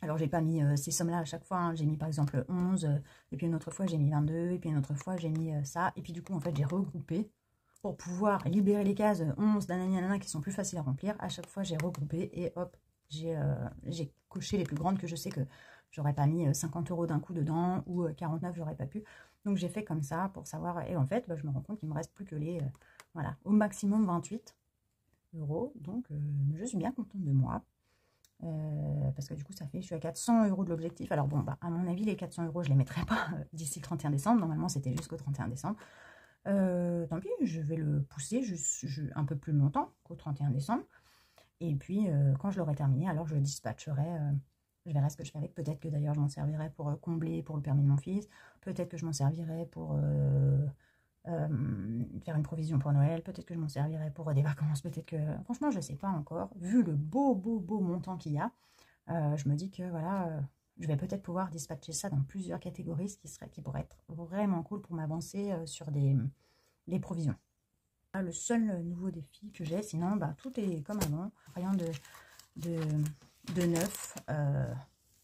alors j'ai pas mis ces sommes-là à chaque fois, hein. J'ai mis par exemple 11, et puis une autre fois j'ai mis 22, et puis une autre fois j'ai mis ça, et puis du coup en fait j'ai regroupé pour pouvoir libérer les cases 11, nanana, qui sont plus faciles à remplir. À chaque fois j'ai regroupé et hop, j'ai coché les plus grandes que je sais que j'aurais pas mis 50 € d'un coup dedans, ou 49 j'aurais pas pu. Donc j'ai fait comme ça pour savoir, et en fait je me rends compte qu'il me reste plus que les, voilà, au maximum 28 €, donc je suis bien contente de moi. Parce que du coup ça fait, je suis à 400 € de l'objectif. Alors bon, bah, à mon avis les 400 € je les mettrai pas d'ici le 31 décembre, normalement c'était jusqu'au 31 décembre. Tant pis, je vais le pousser un peu plus longtemps qu'au 31 décembre, et puis quand je l'aurai terminé, alors je le dispatcherai, je verrai ce que je fais avec. Peut-être que d'ailleurs je m'en servirai pour combler pour le permis de mon fils, peut-être que je m'en servirai pour faire une provision pour Noël, peut-être que je m'en servirai pour des vacances, peut-être que, franchement je sais pas encore, vu le beau montant qu'il y a, je me dis que voilà, je vais peut-être pouvoir dispatcher ça dans plusieurs catégories, qui pourrait être vraiment cool pour m'avancer sur des provisions. Le seul nouveau défi que j'ai, sinon bah, tout est comme avant, rien de neuf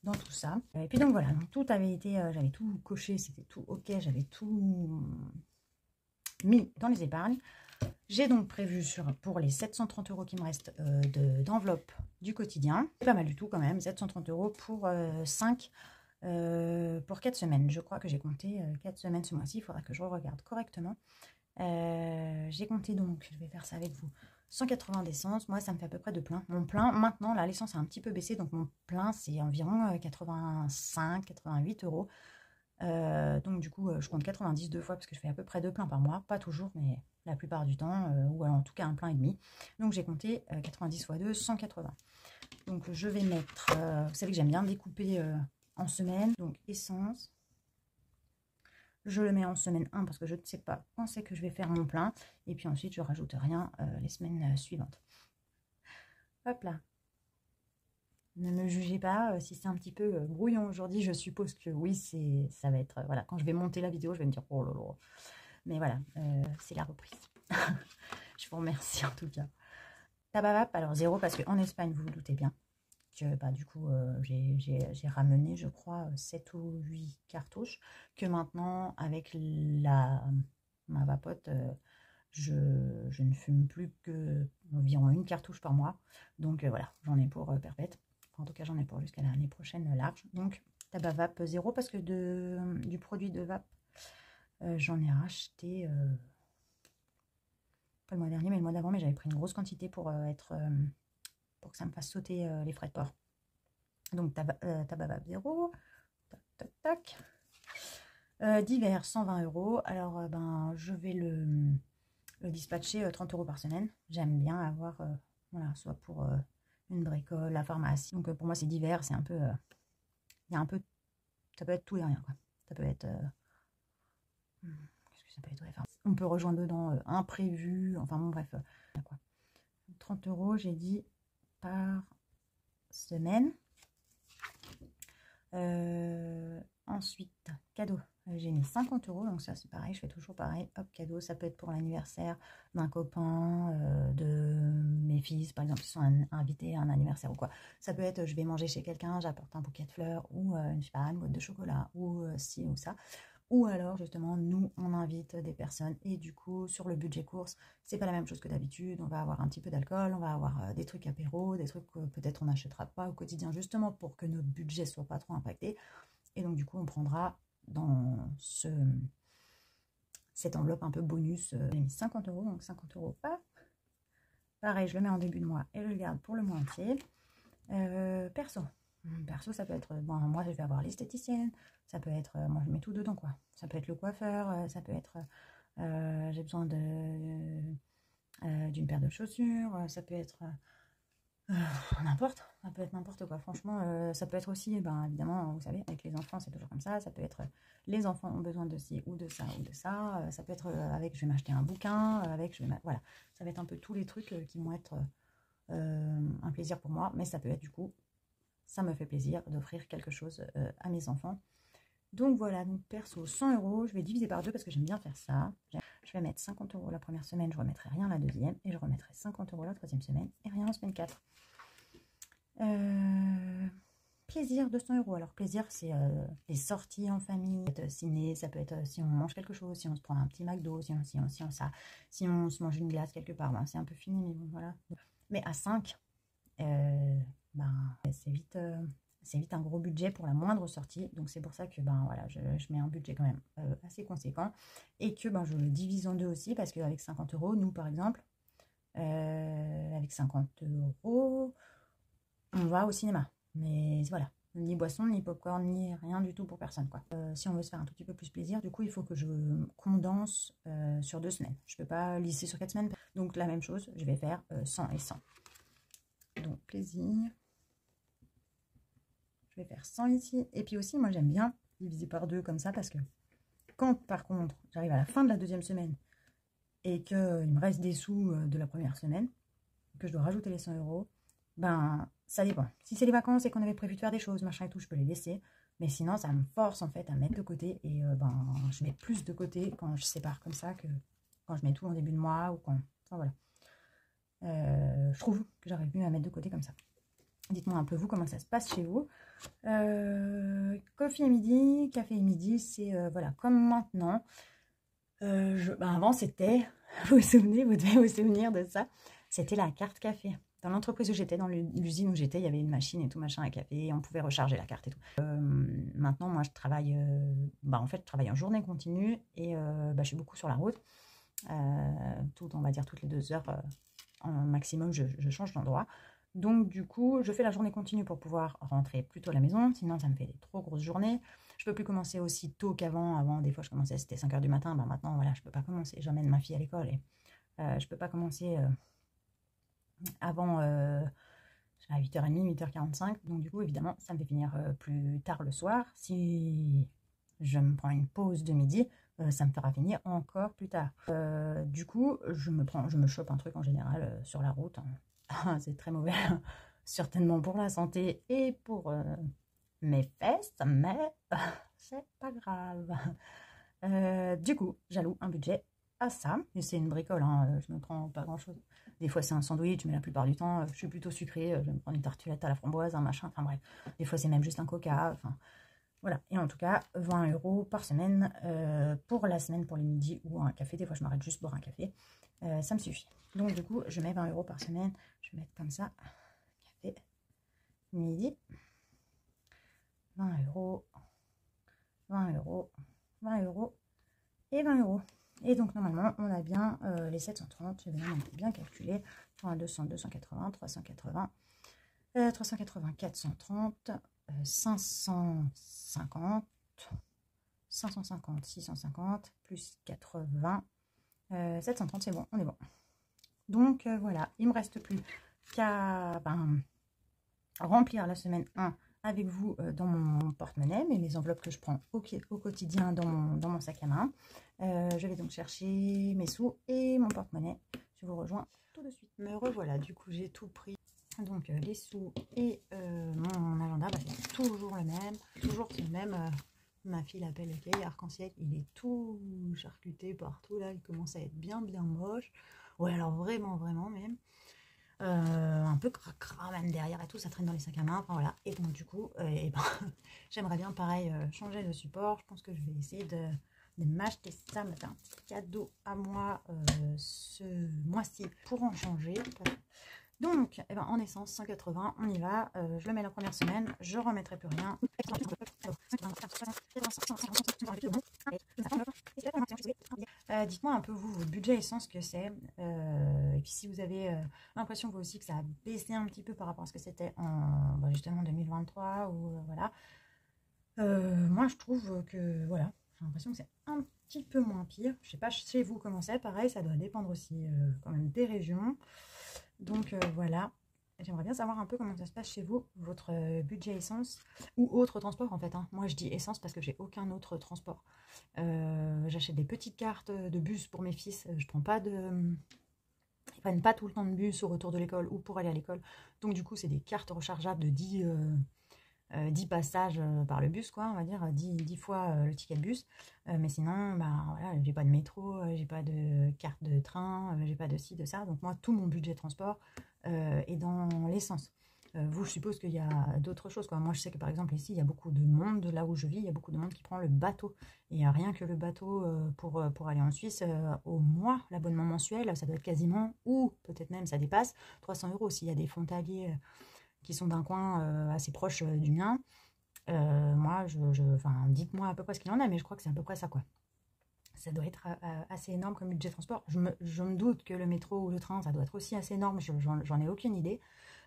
dans tout ça. Et puis donc voilà, donc tout avait été, j'avais tout coché, c'était tout ok, j'avais tout mis dans les épargnes. J'ai donc prévu pour les 730 € qui me restent d'enveloppe du quotidien. C'est pas mal du tout quand même, 730 € pour 5, pour 4 semaines. Je crois que j'ai compté 4 semaines ce mois-ci, il faudra que je regarde correctement. J'ai compté donc, je vais faire ça avec vous, 180 d'essence. Moi ça me fait à peu près de plein. Mon plein, maintenant là l'essence a un petit peu baissé, donc mon plein c'est environ 85-88 €. Donc du coup je compte 90 deux fois, parce que je fais à peu près 2 pleins par mois, pas toujours mais la plupart du temps, ou en tout cas un plein et demi. Donc j'ai compté 90 fois 2, 180. Donc je vais mettre, vous savez que j'aime bien découper en semaines, donc essence, je le mets en semaine 1 parce que je ne sais pas quand c'est que je vais faire mon plein, et puis ensuite je rajoute rien les semaines suivantes. Hop là. Ne me jugez pas si c'est un petit peu brouillon aujourd'hui, je suppose que oui, ça va être, voilà, quand je vais monter la vidéo, je vais me dire oh là là. Mais voilà, c'est la reprise. Je vous remercie en tout cas. Tabavap, alors 0 parce qu'en Espagne, vous vous doutez bien que bah, du coup, j'ai ramené, je crois, 7 ou 8 cartouches, que maintenant, avec ma vapote, je ne fume plus que environ une cartouche par mois. Donc voilà, j'en ai pour perpète. En tout cas, j'en ai pour jusqu'à l'année prochaine large. Donc, Tabavap 0 parce que du produit de vape, j'en ai racheté, pas le mois dernier, mais le mois d'avant, mais j'avais pris une grosse quantité pour pour que ça me fasse sauter les frais de port. Donc, Tabavap 0. Tac, tac, tac. D'hiver, 120 €. Alors, ben, je vais le dispatcher 30 € par semaine. J'aime bien avoir, voilà, soit pour une bricole, la pharmacie. Donc, pour moi, c'est d'hiver, c'est un peu, il y a un peu, ça peut être tout et rien, quoi. Ça peut être, qu'est-ce que ça peut être, enfin, on peut rejoindre dedans imprévu, enfin bon, bref, quoi. 30 €, j'ai dit, par semaine. Ensuite, cadeau, j'ai mis 50 €, donc ça c'est pareil, je fais toujours pareil. Hop, cadeau, ça peut être pour l'anniversaire d'un copain, de mes fils par exemple, qui sont invités à un anniversaire ou quoi. Ça peut être, je vais manger chez quelqu'un, j'apporte un bouquet de fleurs, ou je sais pas, une boîte de chocolat, ou ci ou ça. Ou alors justement, nous on invite des personnes, et du coup sur le budget course, c'est pas la même chose que d'habitude. On va avoir un petit peu d'alcool, on va avoir des trucs apéro, des trucs que peut-être on n'achètera pas au quotidien, justement pour que notre budget soit pas trop impacté. Et donc du coup on prendra dans cette enveloppe un peu bonus, j'ai mis 50 €, donc 50 €, pas. Pareil, je le mets en début de mois et je le garde pour le mois entier. Perso. Perso, ça peut être, bon, moi je vais avoir l'esthéticienne, ça peut être, moi je mets tout dedans quoi. Ça peut être le coiffeur, ça peut être, j'ai besoin d'une paire de chaussures, ça peut être n'importe, ça peut être n'importe quoi. Franchement, ça peut être aussi, ben, évidemment, vous savez, avec les enfants c'est toujours comme ça peut être, les enfants ont besoin de ci ou de ça ou de ça, ça peut être avec, je vais m'acheter un bouquin, avec, voilà, ça va être un peu tous les trucs qui vont être un plaisir pour moi, mais ça peut être du coup, ça me fait plaisir d'offrir quelque chose à mes enfants. Donc voilà, donc perso 100 euros, je vais diviser par 2 parce que j'aime bien faire ça. Je vais mettre 50 euros la première semaine, je ne remettrai rien la deuxième, et je remettrai 50 euros la troisième semaine, et rien en semaine 4. Plaisir 200 euros. Alors plaisir, c'est les sorties en famille, ça peut être ciné, ça peut être si on mange quelque chose, si on se prend un petit McDo, si on se mange une glace quelque part. Ben, c'est un peu fini, mais bon voilà. Mais à 5, ben, c'est vite un gros budget pour la moindre sortie. Donc c'est pour ça que ben, voilà, je mets un budget quand même assez conséquent. Et que ben, je le divise en deux aussi, parce qu'avec 50 euros, nous par exemple, avec 50 euros, on va au cinéma. Mais voilà, ni boisson, ni popcorn, ni rien du tout pour personne, quoi. Si on veut se faire un tout petit peu plus plaisir, du coup, il faut que je condense sur 2 semaines. Je ne peux pas lisser sur 4 semaines. Donc la même chose, je vais faire 100 et 100. Donc plaisir. Je vais faire 100 ici. Et puis aussi, moi, j'aime bien diviser par 2 comme ça, parce que quand, par contre, j'arrive à la fin de la deuxième semaine et qu'il me reste des sous de la première semaine, que je dois rajouter les 100 euros, ben, ça dépend. Si c'est les vacances et qu'on avait prévu de faire des choses, machin et tout, je peux les laisser. Mais sinon, ça me force, en fait, à mettre de côté. Et ben, je mets plus de côté quand je sépare comme ça que quand je mets tout en début de mois ou quand... Enfin, voilà. Je trouve que j'arrive mieux à mettre de côté comme ça. Dites-moi un peu, vous, comment ça se passe chez vous. Coffee et midi, café et midi, c'est, voilà, comme maintenant. Ben, avant, c'était... Vous vous souvenez, vous devez vous souvenir de ça. C'était la carte café. Dans l'entreprise où j'étais, dans l'usine où j'étais, il y avait une machine et tout machin à café, et on pouvait recharger la carte et tout. Maintenant, moi, je travaille, en fait, je travaille en journée continue et je suis beaucoup sur la route. On va dire toutes les 2 heures en maximum, je change d'endroit. Donc, du coup, je fais la journée continue pour pouvoir rentrer plus tôt à la maison. Sinon, ça me fait des trop grosses journées. Je peux plus commencer aussi tôt qu'avant. Avant, des fois, je commençais, c'était 5 h du matin. Ben, maintenant, voilà, je peux pas commencer. J'emmène ma fille à l'école et je peux pas commencer avant à 8h30, 8h45. Donc, du coup, évidemment, ça me fait finir plus tard le soir. Si je me prends une pause de midi, ça me fera finir encore plus tard. Du coup, je me chope un truc en général sur la route. C'est très mauvais, certainement pour la santé et pour mes fesses, mais c'est pas grave. Du coup, j'alloue un budget à ça. Et c'est une bricole, hein, je me prends pas grand-chose. Des fois, c'est un sandwich, mais la plupart du temps, je suis plutôt sucrée. Je vais me prendre une tartelette à la framboise, un machin, enfin bref. Des fois, c'est même juste un coca, enfin... Voilà, et en tout cas, 20 euros par semaine pour la semaine, pour les midis ou un café. Des fois, je m'arrête juste pour un café. Ça me suffit. Donc, du coup, je mets 20 euros par semaine. Je vais mettre comme ça. Café, midi. 20 euros. 20 euros. 20 euros. Et 20 euros. Et donc, normalement, on a bien les 730. Je vais bien calculer. 200, 280, 380, 380, 430. 550, 550, 650, plus 80, 730, c'est bon, on est bon. Donc voilà, il ne me reste plus qu'à remplir la semaine 1 avec vous dans mon porte-monnaie, mais mes enveloppes que je prends au quotidien dans mon sac à main. Je vais donc chercher mes sous et mon porte-monnaie. Je vous rejoins tout de suite. Me revoilà, du coup j'ai tout pris. Donc les sous et mon agenda, c'est toujours le même. Toujours le même. Ma fille l'appelle le cahier arc-en-ciel. Il est tout charcuté partout là. Il commence à être bien moche. Ouais, alors vraiment même. Un peu cracra même derrière et tout. Ça traîne dans les sacs à main. Enfin voilà. Et donc du coup, j'aimerais bien pareil changer de support. Je pense que je vais essayer de m'acheter ça, me faire un petit cadeau à moi ce mois-ci pour en changer. Donc, en essence, 180, on y va. Je le mets la première semaine, je remettrai plus rien. Dites-moi un peu, vous, votre budget essence, que c'est. Et puis, si vous avez l'impression, vous aussi, que ça a baissé un petit peu par rapport à ce que c'était en justement 2023, ou voilà. Moi, je trouve que, voilà, j'ai l'impression que c'est un petit peu moins pire. Je sais pas chez vous comment c'est. Pareil, ça doit dépendre aussi quand même des régions. Donc voilà, j'aimerais bien savoir un peu comment ça se passe chez vous, votre budget essence ou autre transport en fait. Moi je dis essence parce que j'ai aucun autre transport. J'achète des petites cartes de bus pour mes fils. Je prends pas de... Ils prennent pas tout le temps de bus au retour de l'école ou pour aller à l'école. Donc du coup c'est des cartes rechargeables de 10 10 passages par le bus, quoi, on va dire, 10 fois le ticket de bus. Mais sinon, bah, voilà, j'ai pas de métro, j'ai pas de carte de train, j'ai pas de ci, de ça. Donc moi, tout mon budget transport est dans l'essence. Vous, je suppose qu'il y a d'autres choses, quoi. Moi, je sais que par exemple, ici, il y a beaucoup de monde, là où je vis, il y a beaucoup de monde qui prend le bateau. Et rien que le bateau pour aller en Suisse, au mois, l'abonnement mensuel, ça doit être quasiment, ou peut-être même ça dépasse, 300 euros. S'il y a des frontaliers qui sont d'un coin assez proche du mien, moi, enfin, dites-moi à peu près ce qu'il en est, mais je crois que c'est à peu près ça, quoi. Ça doit être assez énorme comme budget transport. Je me doute que le métro ou le train, ça doit être aussi assez énorme, j'en ai aucune idée.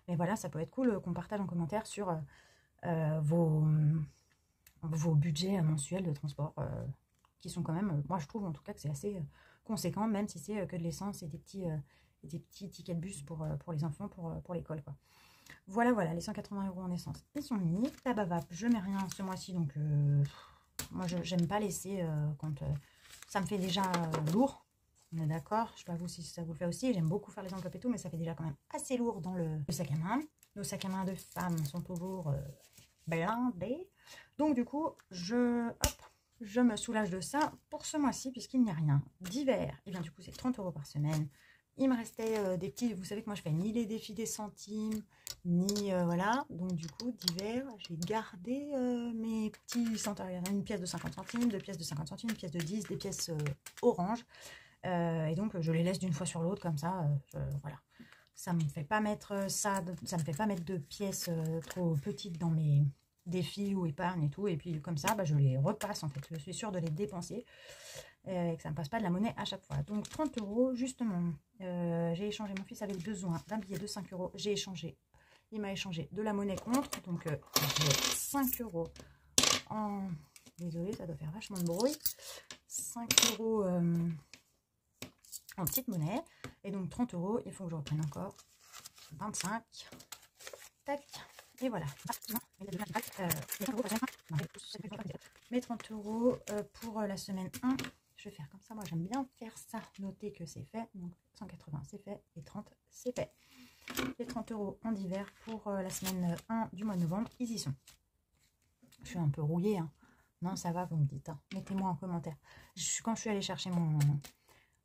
Mais voilà, ça peut être cool qu'on partage en commentaire sur vos budgets mensuels de transport, qui sont quand même, moi je trouve en tout cas que c'est assez conséquent, même si c'est que de l'essence et des petits tickets de bus pour les enfants, pour l'école, quoi. Voilà, les 180 euros en essence, ils sont mis. Tabavap, je mets rien ce mois-ci, donc moi j'aime pas laisser quand ça me fait déjà lourd. On est d'accord, je sais pas vous si ça vous le fait aussi, j'aime beaucoup faire les enveloppes et tout, mais ça fait déjà quand même assez lourd dans le sac à main. Nos sacs à main de femmes sont toujours blindés. Donc du coup, je me soulage de ça pour ce mois-ci, puisqu'il n'y a rien d'hiver. Et bien du coup, c'est 30 euros par semaine. Il me restait des petits, vous savez que moi je fais ni les défis des centimes, ni voilà. Donc du coup, d'hiver, j'ai gardé mes petits centimes, une pièce de 50 centimes, deux pièces de 50 centimes, une pièce de 10, des pièces orange. Et donc je les laisse d'une fois sur l'autre comme ça, voilà. Ça me fait pas mettre ça me fait pas mettre de pièces trop petites dans mes défis ou épargne et tout. Et puis comme ça, bah, je les repasse en fait. Je suis sûre de les dépenser et que ça ne me passe pas de la monnaie à chaque fois. Donc 30 euros, justement. J'ai échangé, mon fils avait besoin d'un billet de 5 euros. J'ai échangé, il m'a échangé de la monnaie contre. Donc j'ai 5 euros en... Désolée, ça doit faire vachement de bruit. 5 euros en petite monnaie. Et donc 30 euros, il faut que je reprenne encore 25. Tac. Et voilà. Mes 30 euros pour la semaine 1. Je vais faire comme ça. Moi, j'aime bien faire ça. Notez que c'est fait. Donc 180, c'est fait. Et 30, c'est fait. Les 30 euros en d'hiver pour la semaine 1 du mois de novembre. Ils y sont. Je suis un peu rouillée. Hein. Non, ça va, vous me dites. Hein. Mettez-moi en commentaire. Quand je suis allée chercher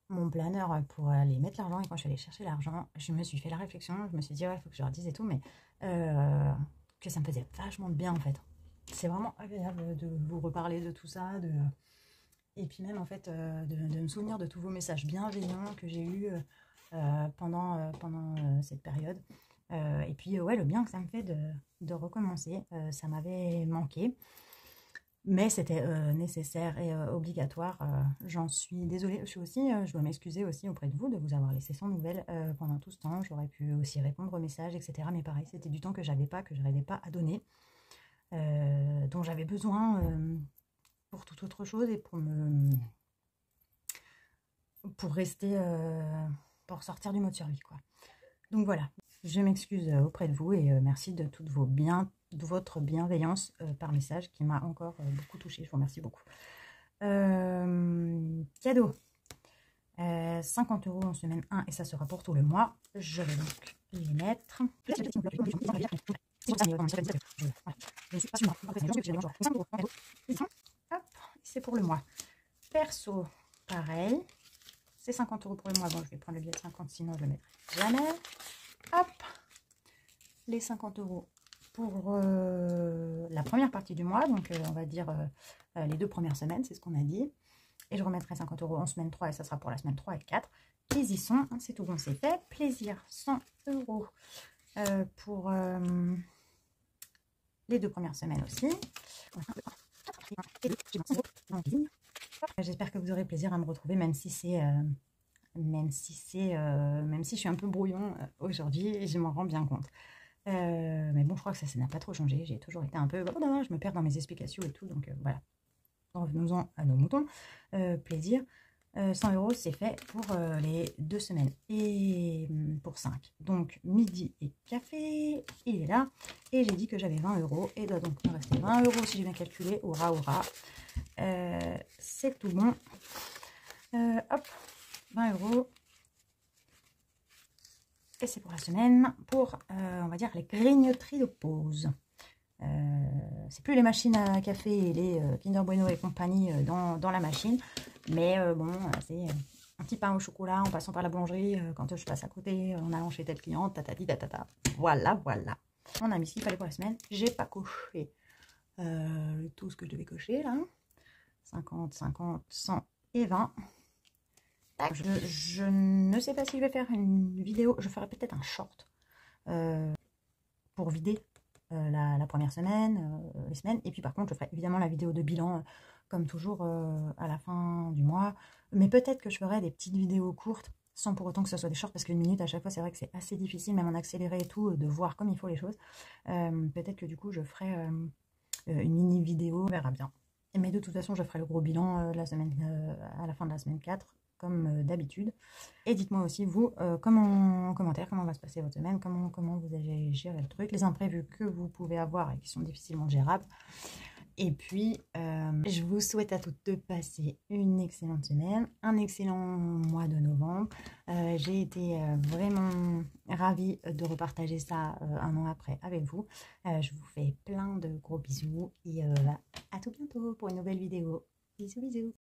mon planeur pour aller mettre l'argent, et quand je suis allée chercher l'argent, je me suis fait la réflexion, je me suis dit, ouais, il faut que je leur dise et tout, mais que ça me faisait vachement de bien, en fait. C'est vraiment agréable de vous reparler de tout ça, et puis même, en fait, de me souvenir de tous vos messages bienveillants que j'ai eus pendant cette période. Et puis, ouais, le bien que ça me fait de recommencer, ça m'avait manqué. Mais c'était nécessaire et obligatoire. J'en suis désolée. Je dois m'excuser aussi auprès de vous de vous avoir laissé sans nouvelles pendant tout ce temps. J'aurais pu aussi répondre aux messages, etc. Mais pareil, c'était du temps que j'avais pas, que je n'arrivais pas à donner, dont j'avais besoin pour toute autre chose et pour rester, pour sortir du mode survie, quoi. Donc voilà, je m'excuse auprès de vous et merci de de votre bienveillance par message qui m'a encore beaucoup touchée. Je vous remercie beaucoup. Cadeau. 50 euros en semaine 1 et ça sera pour tout le mois. Je vais donc les mettre. C'est pour le mois. Perso, pareil. C'est 50 euros pour le mois. Bon, je vais prendre le billet de 50, sinon je le mettrai jamais. Hop, les 50 euros pour la première partie du mois, donc on va dire les 2 premières semaines, c'est ce qu'on a dit. Et je remettrai 50 euros en semaine 3 et ça sera pour la semaine 3 et 4. Ils y sont, c'est tout bon, c'est fait. Plaisir, 100 euros pour les 2 premières semaines aussi. J'espère que vous aurez plaisir à me retrouver, même si je suis un peu brouillon aujourd'hui, je m'en rends bien compte. Mais bon, je crois que ça n'a pas trop changé. J'ai toujours été un peu... je me perds dans mes explications et tout, donc voilà. Revenons-en à nos moutons. Plaisir. 100 euros, c'est fait pour les 2 semaines et pour 5. Donc, midi et café, il est là. Et j'ai dit que j'avais 20 euros. Et doit donc me rester 20 euros si j'ai bien calculé. Hurrah, hurrah. C'est tout bon. Hop, 20 euros. Et c'est pour la semaine, pour, on va dire, les grignoteries de pause. C'est plus les machines à café et les Kinder Bueno et compagnie dans la machine. Mais bon, c'est un petit pain au chocolat en passant par la boulangerie quand je passe à côté, en allant chez tel client, tatati tatata. Voilà, voilà. On a mis ce qu'il fallait pour la semaine. J'ai pas coché tout ce que je devais cocher là. 50, 50, 100 et 20. Tac. Je ne sais pas si je vais faire une vidéo. Je ferai peut-être un short pour vider la première semaine, les semaines. Et puis par contre, je ferai évidemment la vidéo de bilan, comme toujours, à la fin du mois. Mais peut-être que je ferai des petites vidéos courtes, sans pour autant que ce soit des shorts, parce qu'une minute à chaque fois, c'est vrai que c'est assez difficile, même en accéléré et tout, de voir comme il faut les choses. Peut-être que du coup, je ferai une mini vidéo, on verra bien. Mais de toute façon, je ferai le gros bilan la semaine, à la fin de la semaine 4, comme d'habitude. Et dites-moi aussi, vous, en commentaire, comment va se passer votre semaine, comment vous allez gérer le truc, les imprévus que vous pouvez avoir et qui sont difficilement gérables. Et puis, je vous souhaite à toutes de passer une excellente semaine, un excellent mois de novembre. J'ai été vraiment ravie de repartager ça un an après avec vous. Je vous fais plein de gros bisous et à tout bientôt pour une nouvelle vidéo. Bisous, bisous.